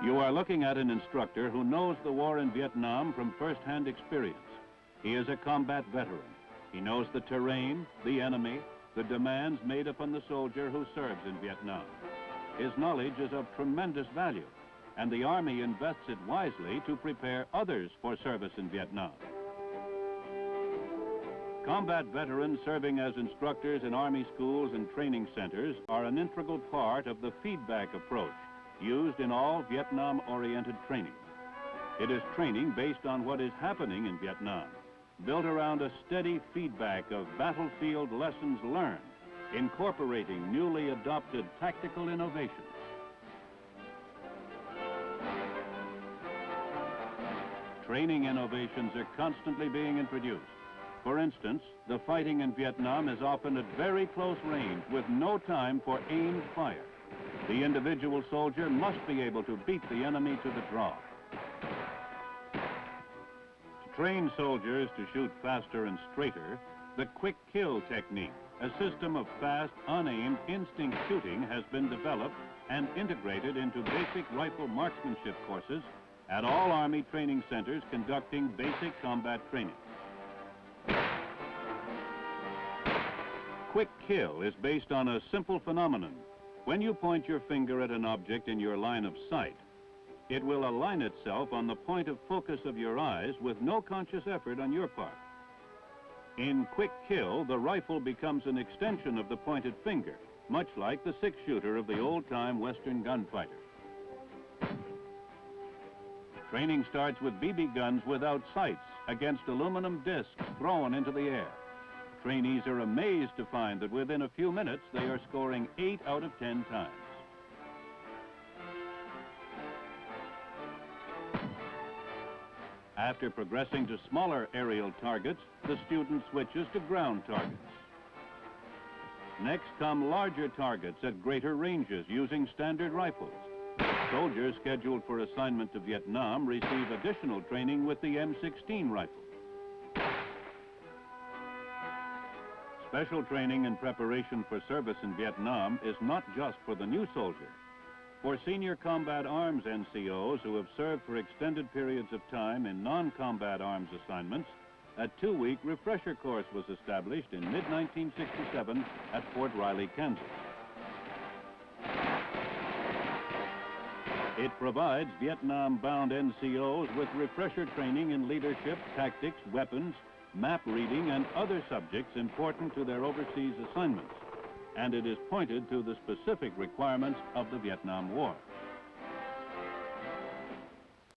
You are looking at an instructor who knows the war in Vietnam from first-hand experience. He is a combat veteran. He knows the terrain, the enemy, the demands made upon the soldier who serves in Vietnam. His knowledge is of tremendous value, and the Army invests it wisely to prepare others for service in Vietnam. Combat veterans serving as instructors in Army schools and training centers are an integral part of the feedback approach used in all Vietnam-oriented training. It is training based on what is happening in Vietnam, built around a steady feedback of battlefield lessons learned, incorporating newly adopted tactical innovations. Training innovations are constantly being introduced. For instance, the fighting in Vietnam is often at very close range with no time for aimed fire. The individual soldier must be able to beat the enemy to the draw. To train soldiers to shoot faster and straighter, the quick kill technique, a system of fast, unaimed, instinct shooting, has been developed and integrated into basic rifle marksmanship courses at all Army training centers conducting basic combat training. Quick kill is based on a simple phenomenon. When you point your finger at an object in your line of sight, it will align itself on the point of focus of your eyes with no conscious effort on your part. In quick kill, the rifle becomes an extension of the pointed finger, much like the six-shooter of the old-time Western gunfighter. Training starts with BB guns without sights against aluminum discs thrown into the air. Trainees are amazed to find that within a few minutes they are scoring 8 out of 10 times. After progressing to smaller aerial targets, the student switches to ground targets. Next come larger targets at greater ranges using standard rifles. Soldiers scheduled for assignment to Vietnam receive additional training with the M16 rifle. Special training and preparation for service in Vietnam is not just for the new soldier. For senior combat arms NCOs who have served for extended periods of time in non-combat arms assignments, a 2-week refresher course was established in mid-1967 at Fort Riley, Kansas. It provides Vietnam-bound NCOs with refresher training in leadership, tactics, weapons, map reading, and other subjects important to their overseas assignments, and it is pointed to the specific requirements of the Vietnam War.